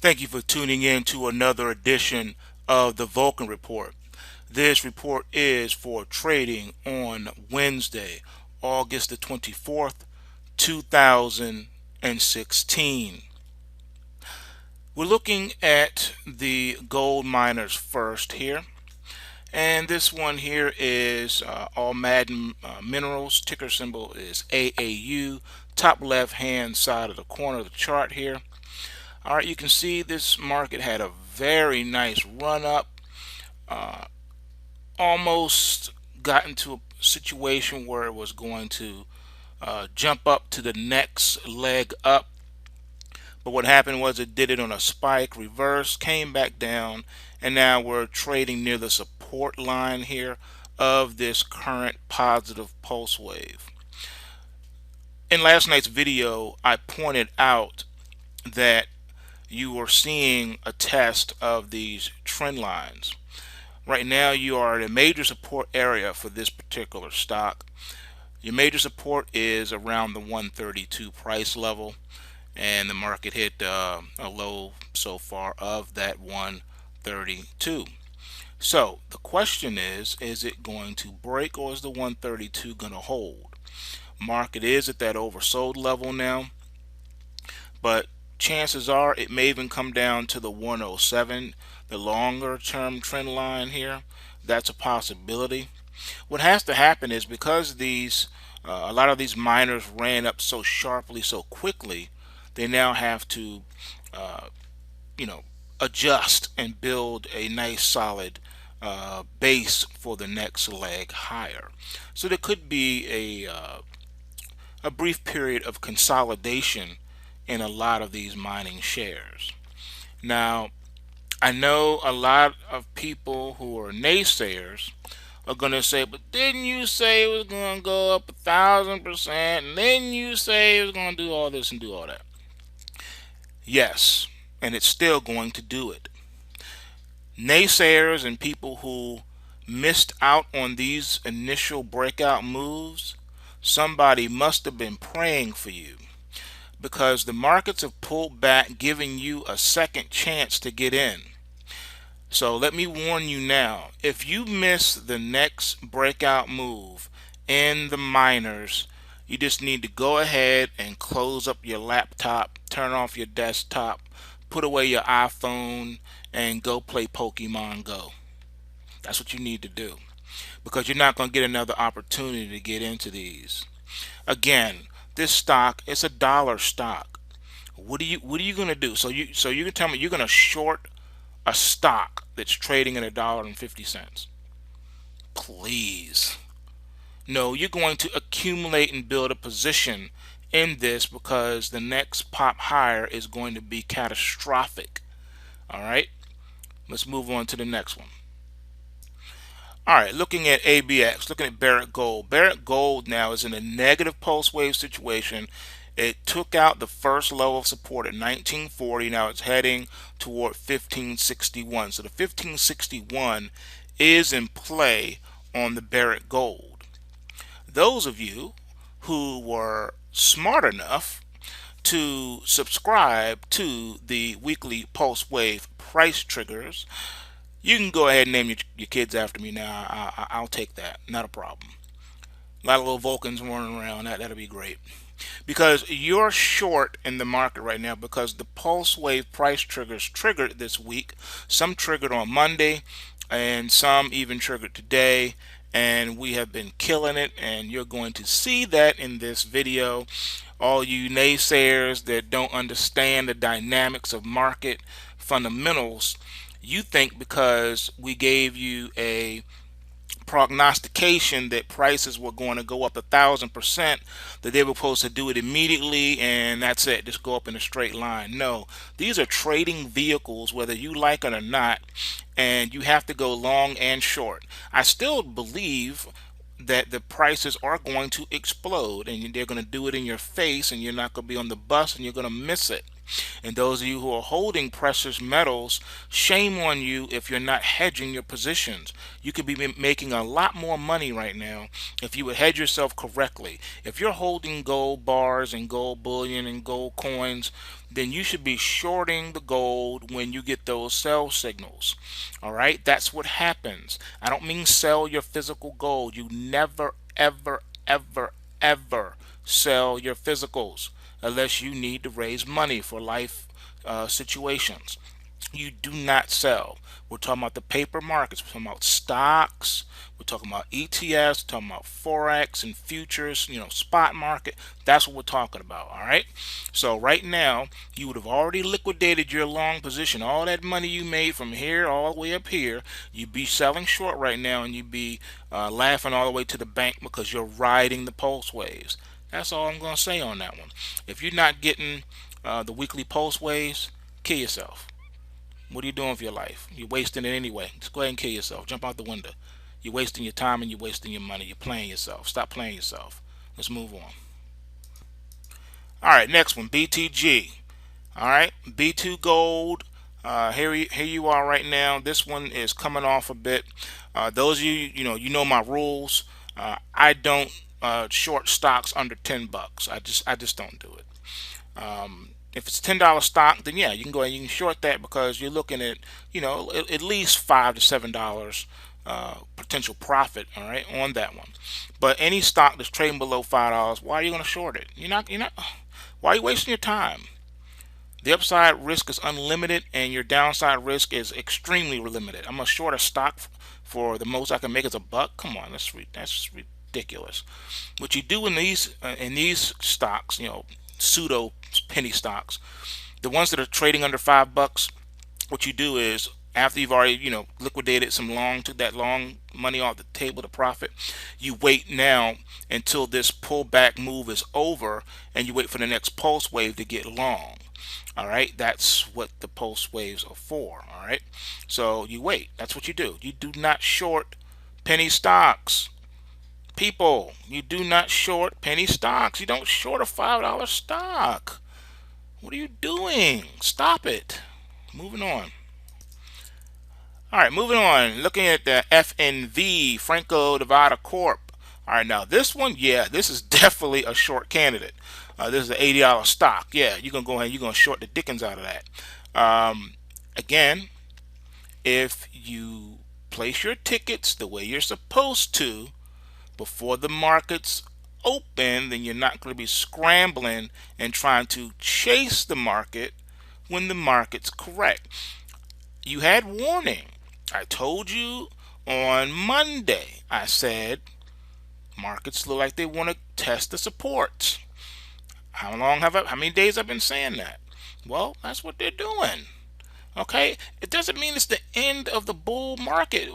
Thank you for tuning in to another edition of the VULCAN Report. This report is for trading on Wednesday, August the 24th, 2016. We're looking at the gold miners first here. And this one here is All Madden Minerals. Ticker symbol is AAU. Top left hand side of the corner of the chart here. All right, you can see this market had a very nice run up, almost got into a situation where it was going to jump up to the next leg up. But what happened was it did it on a spike, reverse, came back down, and now we're trading near the support line here of this current positive pulse wave. In last night's video, I pointed out that you are seeing a test of these trend lines. Right now you are at a major support area for this particular stock. Your major support is around the 132 price level, and the market hit a low so far of that 132. So the question is it going to break, or is the 132 going to hold? Market is at that oversold level now, but chances are it may even come down to the 107, the longer term trend line here. That's a possibility. What has to happen is, because these a lot of these miners ran up so sharply so quickly, they now have to adjust and build a nice solid base for the next leg higher. So there could be a brief period of consolidation in a lot of these mining shares. Now, I know a lot of people who are naysayers are going to say, but didn't you say it was going to go up 1,000%, and then you say it was going to do all this and do all that? Yes, and it's still going to do it. Naysayers and people who missed out on these initial breakout moves, somebody must have been praying for you, because the markets have pulled back, giving you a second chance to get in. So let me warn you now, if you miss the next breakout move in the miners, you just need to go ahead and close up your laptop, turn off your desktop, put away your iPhone, and go play Pokemon Go. That's what you need to do, because you're not going to get another opportunity to get into these. Again, this stock is a dollar stock. What are you going to do? So you can tell me you're going to short a stock that's trading at $1.50? Please. No, you're going to accumulate and build a position in this, because the next pop higher is going to be catastrophic. All right, let's move on to the next one. All right, looking at ABX, looking at Barrick Gold. Barrick Gold now is in a negative pulse wave situation. It took out the first low of support at 1940. Now it's heading toward 1561. So the 1561 is in play on the Barrick Gold. Those of you who were smart enough to subscribe to the weekly pulse wave price triggers, you can go ahead and name your kids after me now. I'll take that. Not a problem. A lot of little Vulcans running around. That'll be great. Because you're short in the market right now, because the pulse wave price triggers triggered this week. Some triggered on Monday, and some even triggered today. And we have been killing it, and you're going to see that in this video. All you naysayers that don't understand the dynamics of market fundamentals, you think because we gave you a prognostication that prices were going to go up 1,000%, that they were supposed to do it immediately and that's it, just go up in a straight line. No, these are trading vehicles, whether you like it or not, and you have to go long and short. I still believe that the prices are going to explode, and they're going to do it in your face, and you're not going to be on the bus, and you're going to miss it. And those of you who are holding precious metals, shame on you if you're not hedging your positions. You could be making a lot more money right now if you would hedge yourself correctly. If you're holding gold bars and gold bullion and gold coins, then you should be shorting the gold when you get those sell signals. All right, that's what happens. I don't mean sell your physical gold. You never, ever, ever, ever sell your physicals unless you need to raise money for life situations. You do not sell. We're talking about the paper markets. We're talking about stocks. We're talking about ETFs. We're talking about forex and futures. Spot market. That's what we're talking about. All right. So right now, you would have already liquidated your long position. All that money you made from here all the way up here, you'd be selling short right now, and you'd be laughing all the way to the bank because you're riding the pulse waves. That's all I'm going to say on that one. If you're not getting the weekly pulse waves, kill yourself. What are you doing with your life? You're wasting it anyway. Just go ahead and kill yourself. Jump out the window. You're wasting your time and you're wasting your money. You're playing yourself. Stop playing yourself. Let's move on. All right, next one, BTG. All right, B2 Gold. Here you are right now. This one is coming off a bit. Those of you, you know my rules. I don't short stocks under $10. I just don't do it. If it's $10 stock, then yeah, you can go ahead and you can short that because you're looking at at least $5 to $7 potential profit, all right, on that one. But any stock that's trading below $5, why are you going to short it? You're not. Why are you wasting your time? The upside risk is unlimited and your downside risk is extremely limited. I'm gonna short a stock for the most I can make is $1. Come on, that's ridiculous. What you do in these stocks, pseudo penny stocks, the ones that are trading under $5, what you do is after you've already liquidated took that long money off the table to profit, you wait now until this pullback move is over and you wait for the next pulse wave to get long. All right, that's what the pulse waves are for. All right, so you wait. That's what you do. You do not short penny stocks. People, you do not short penny stocks. You don't short a $5 stock. What are you doing? Stop it. Moving on. All right, moving on. Looking at the FNV, Franco Nevada Corp. All right, now this one, yeah, this is definitely a short candidate. This is an $80 stock. Yeah, you're going to go ahead and you're going to short the dickens out of that. Again, if you place your tickets the way you're supposed to before the markets open, then you're not going to be scrambling and trying to chase the market when the market's correct. You had warning. I told you on Monday, I said markets look like they want to test the supports. How many days I've been saying that? Well, that's what they're doing. Okay, it doesn't mean it's the end of the bull market.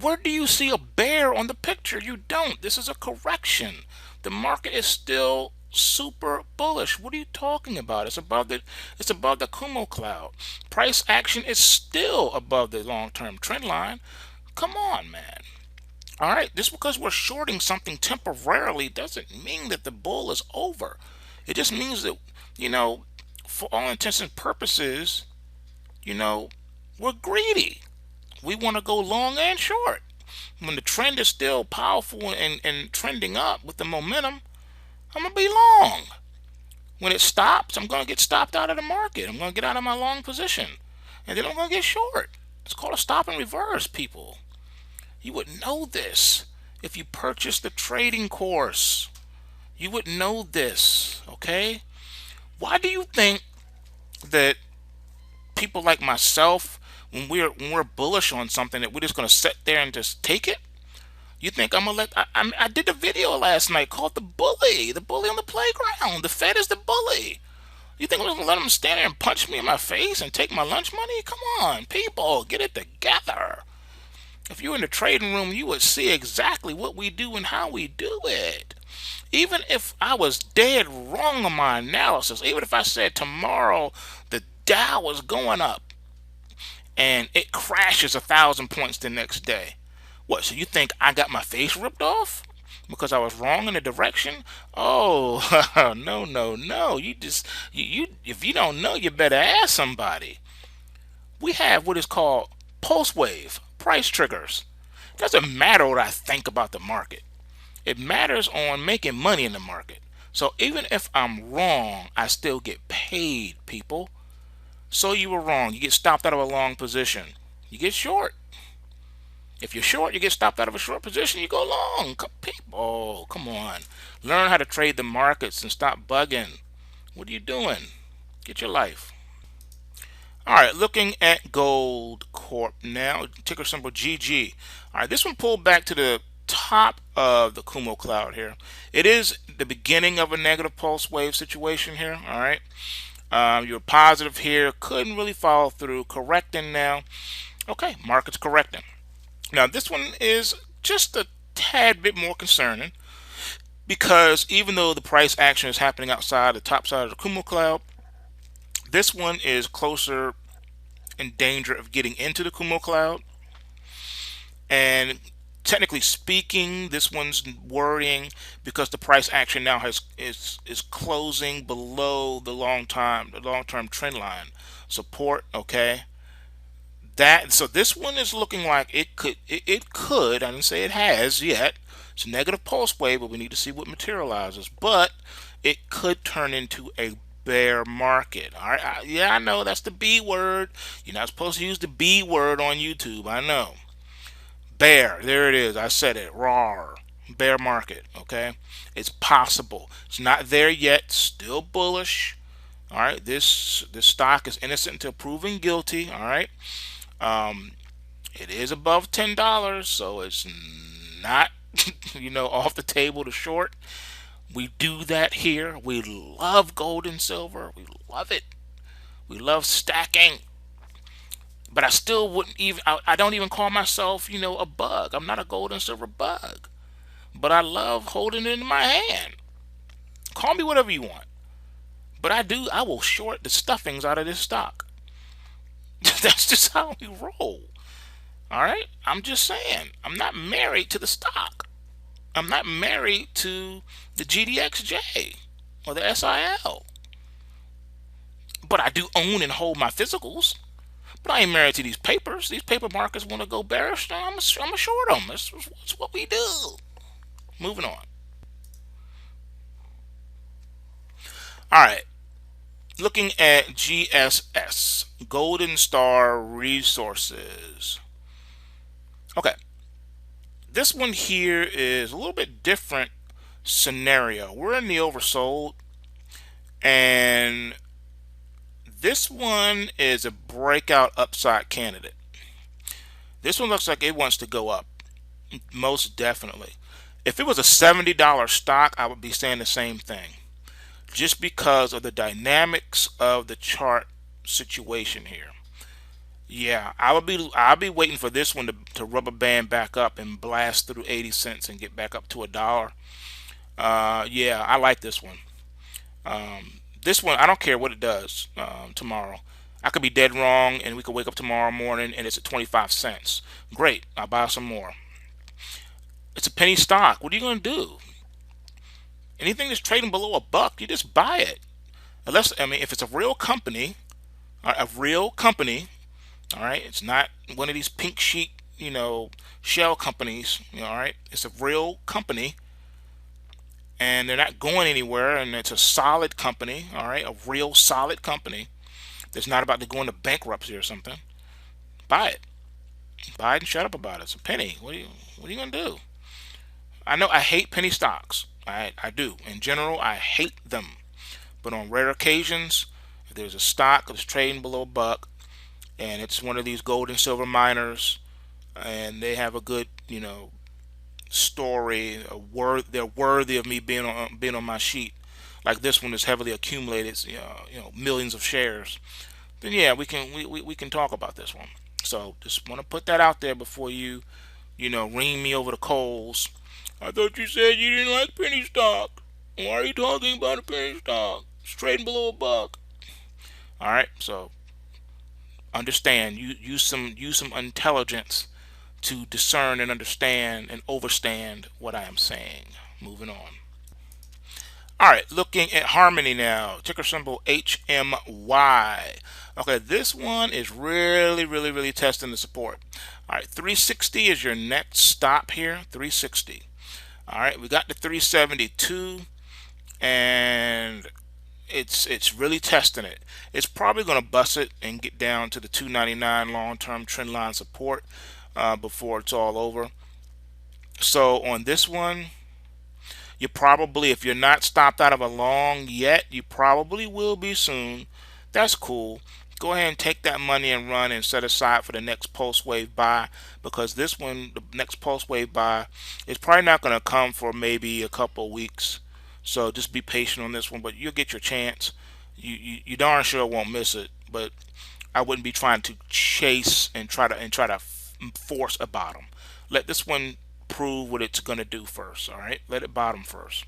Where do you see a bear on the picture? You don't. This is a correction. The market is still super bullish. What are you talking about? It's above the Kumo cloud. Price action is still above the long-term trend line. Come on, man. All right, just because we're shorting something temporarily doesn't mean that the bull is over. It just means that, for all intents and purposes, we're greedy. We want to go long and short. When the trend is still powerful and trending up with the momentum, I'm going to be long. When it stops, I'm going to get stopped out of the market. I'm going to get out of my long position. And then I'm going to get short. It's called a stop and reverse, people. You would know this if you purchased the trading course. You would know this, okay? Why do you think that people like myself, when we're bullish on something, that we're just going to sit there and just take it? You think I'm gonna let? I did a video last night called the bully on the playground. The Fed is the bully. You think I'm gonna let him stand there and punch me in my face and take my lunch money? Come on, people, get it together. If you were in the trading room, you would see exactly what we do and how we do it. Even if I was dead wrong on my analysis, even if I said tomorrow the Dow was going up and it crashes 1,000 points the next day, what, so you think I got my face ripped off? because I was wrong in the direction? Oh, no, no, no. You if you don't know, you better ask somebody. We have what is called pulse wave price triggers. It doesn't matter what I think about the market. It matters on making money in the market. So even if I'm wrong, I still get paid, people. So you were wrong. You get stopped out of a long position. You get short. If you're short, you get stopped out of a short position, you go long. People, come on. Learn how to trade the markets and stop bugging. What are you doing? Get your life. All right, looking at Gold Corp now, ticker symbol GG. All right, this one pulled back to the top of the Kumo cloud here. It is the beginning of a negative pulse wave situation here. All right, you're positive here, couldn't really follow through, correcting now. Okay, market's correcting. Now this one is just a tad bit more concerning because even though the price action is happening outside the top side of the Kumo cloud, this one is closer in danger of getting into the Kumo cloud. And technically speaking, this one's worrying because the price action now is closing below the long-term trend line support. Okay, so this one is looking like it could, I didn't say it has yet. It's a negative pulse wave, but we need to see what materializes. But it could turn into a bear market. All right, yeah, I know that's the B word. You're not supposed to use the B word on YouTube. I know. Bear, there it is. I said it. Rawr. Bear market. Okay, it's possible. It's not there yet. Still bullish. All right, this stock is innocent until proven guilty. All right. It is above $10, so it's not off the table to short. We do that here. We love gold and silver. We love it. We love stacking. But I still wouldn't even, I don't even call myself, a bug. I'm not a gold and silver bug. But I love holding it in my hand. Call me whatever you want. But I will short the stuffings out of this stock. That's just how we roll. All right? I'm just saying. I'm not married to the stock. I'm not married to the GDXJ or the SIL. But I do own and hold my physicals. But I ain't married to these papers. These paper markets want to go bearish. I'm a short them. That's what we do. Moving on. All right. Looking at GSS, Golden Star Resources. Okay. This one here is a little bit different scenario. We're in the oversold, and this one is a breakout upside candidate. This one looks like it wants to go up, most definitely. If it was a $70 stock, I would be saying the same thing, just because of the dynamics of the chart situation here. Yeah, I'll be waiting for this one to rubber band back up and blast through 80 cents and get back up to $1. Yeah, I like this one. This one, I don't care what it does tomorrow. I could be dead wrong, and we could wake up tomorrow morning and it's at 25 cents. Great, I'll buy some more. It's a penny stock. What are you going to do? Anything that's trading below $1, you just buy it. Unless, if it's a real company, all right, it's not one of these pink sheet, shell companies. All right, it's a real company, and they're not going anywhere, and it's a solid company. All right, a real solid company that's not about to go into bankruptcy or something. Buy it and shut up about it. It's a penny. What are you gonna do? I know I hate penny stocks. I do. In general, I hate them. But on rare occasions, if there's a stock that's trading below $1, and it's one of these gold and silver miners, and they have a good, story, they're worthy of me being on my sheet. Like this one is heavily accumulated, millions of shares. Then yeah, we can talk about this one. So just want to put that out there before you, ring me over the coals. I thought you said you didn't like penny stock. Why are you talking about a penny stock? It's trading below $1. All right, so understand. Use some intelligence to discern and understand and overstand what I am saying. Moving on. All right, looking at Harmony now, ticker symbol HMY. Okay, this one is really testing the support. All right, 360 is your next stop here, 360. All right, we got the 372, and it's really testing it. It's probably going to bust it and get down to the 299 long-term trend line support before it's all over. So on this one, you probably, if you're not stopped out of a long yet, you probably will be soon. That's cool. Go ahead and take that money and run and set aside for the next pulse wave buy, because this one, the next pulse wave buy, is probably not going to come for maybe a couple of weeks. So just be patient on this one, but you'll get your chance. You darn sure won't miss it, but I wouldn't be trying to chase and try to force a bottom. Let this one prove what it's going to do first. All right, let it bottom first.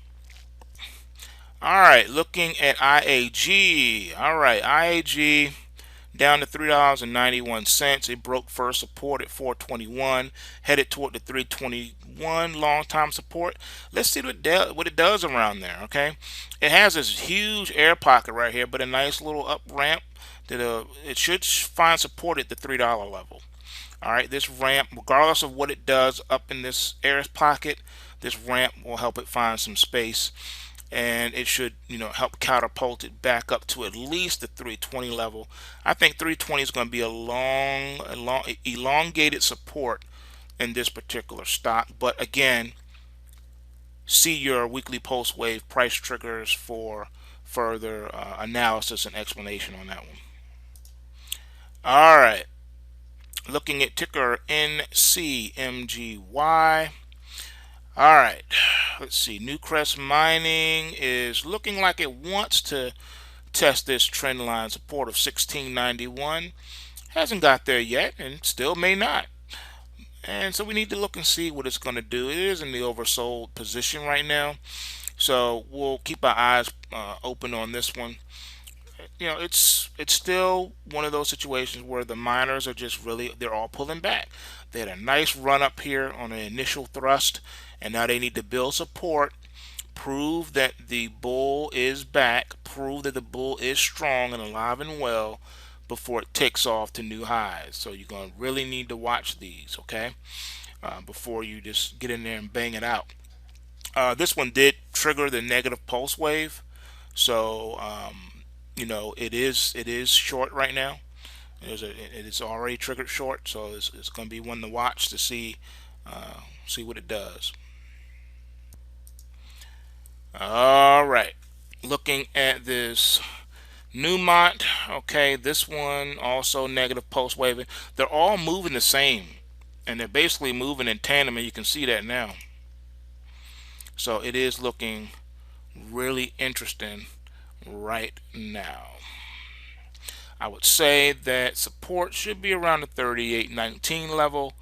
All right, looking at IAG. All right, IAG down to $3.91. It broke first support at 421, headed toward the 321 long time support. Let's see what it does around there. Okay, it has this huge air pocket right here, but a nice little up ramp that it should find support at the $3 level. All right, this ramp, regardless of what it does up in this air pocket, this ramp will help it find some space, and it should, help catapult it back up to at least the 320 level. I think 320 is going to be a long, elongated support in this particular stock. But again, see your weekly pulse wave price triggers for further analysis and explanation on that one. All right. Looking at ticker NCMGY. All right, let's see. Newcrest Mining is looking like it wants to test this trend line support of 1691. Hasn't got there yet, and still may not. And so we need to look and see what it's going to do. It is in the oversold position right now, so we'll keep our eyes open on this one. It's still one of those situations where the miners are just they're all pulling back. They had a nice run up here on an initial thrust, and now they need to build support, prove that the bull is back, prove that the bull is strong and alive and well before it takes off to new highs. So you're going to really need to watch these, okay, before you just get in there and bang it out. This one did trigger the negative pulse wave, so it is short right now. It is already triggered short, so it's going to be one to watch to see what it does. All right, looking at this Newmont. Okay, this one also negative pulse waving. They're all moving the same, and they're basically moving in tandem, and you can see that now. So it is looking really interesting right now. I would say that support should be around the 38.19 level,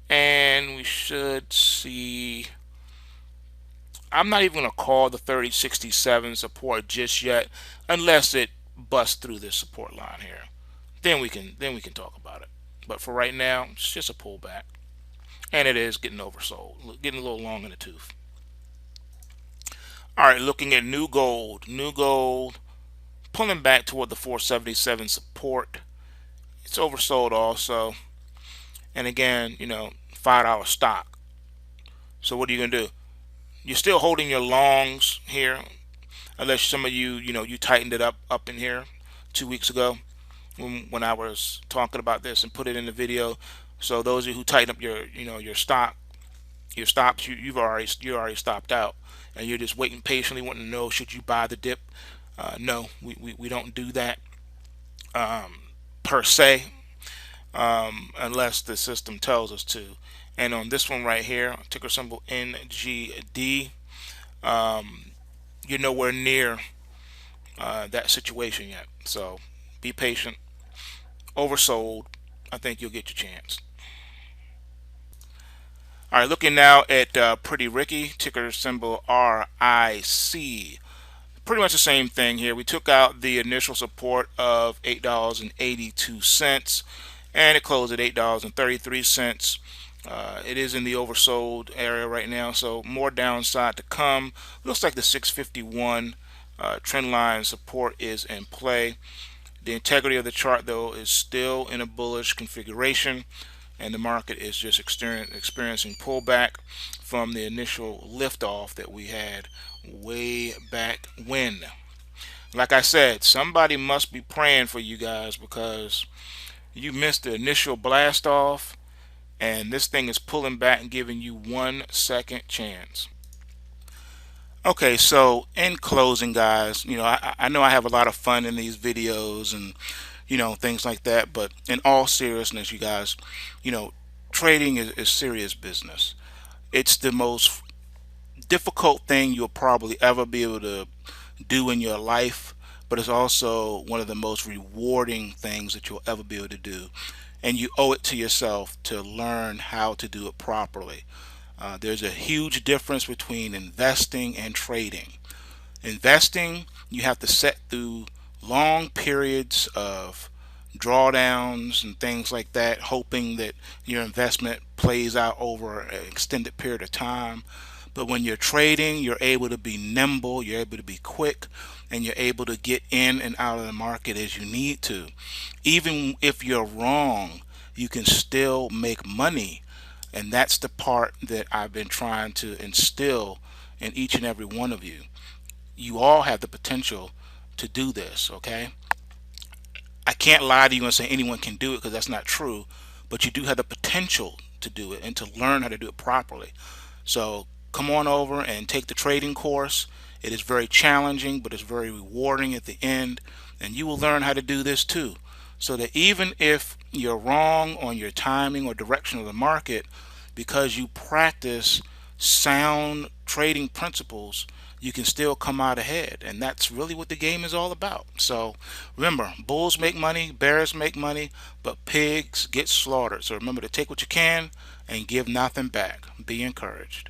and we should see, I'm not even going to call the 30.67 support just yet, unless it busts through this support line here. Then we can talk about it. But for right now, it's just a pullback, and it is getting oversold, getting a little long in the tooth. All right, looking at New Gold. New Gold pulling back toward the 477 support. It's oversold also. And again, $5 stock. So what are you going to do? You're still holding your longs here, unless some of you, you tightened it up in here 2 weeks ago when I was talking about this and put it in the video. So those of you who tighten up your stops, you're already stopped out, and you're just waiting patiently, wanting to know, should you buy the dip? No, we don't do that per se, unless the system tells us to. And on this one right here, ticker symbol NGD, you're nowhere near that situation yet. So be patient. Oversold. I think you'll get your chance. All right, looking now at Pretty Ricky, ticker symbol RIC. Pretty much the same thing here. We took out the initial support of $8.82, and it closed at $8.33. It is in the oversold area right now, so more downside to come. Looks like the 651 trend line support is in play. The integrity of the chart, though, is still in a bullish configuration, and the market is just experiencing pullback from the initial liftoff that we had way back when. Like I said, somebody must be praying for you guys because you missed the initial blast off, and this thing is pulling back and giving you 1 second chance. Okay, so in closing, guys, I know I have a lot of fun in these videos and things like that, but in all seriousness, you guys, you know trading is serious business. It's the most difficult thing you'll probably ever be able to do in your life, but it's also one of the most rewarding things that you'll ever be able to do. And you owe it to yourself to learn how to do it properly. There's a huge difference between investing and trading. Investing, you have to set through long periods of drawdowns and things like that, hoping that your investment plays out over an extended period of time. But when you're trading, you're able to be nimble, you're able to be quick, and you're able to get in and out of the market as you need to. Even if you're wrong, you can still make money. And that's the part that I've been trying to instill in each and every one of you. You all have the potential to do this, okay? I can't lie to you and say anyone can do it, because that's not true, but you do have the potential to do it and to learn how to do it properly. So come on over and take the trading course. It is very challenging, but it's very rewarding at the end, and you will learn how to do this too, so that even if you're wrong on your timing or direction of the market, because you practice sound trading principles, you can still come out ahead. And that's really what the game is all about. So remember, bulls make money, bears make money, but pigs get slaughtered. So remember to take what you can and give nothing back. Be encouraged.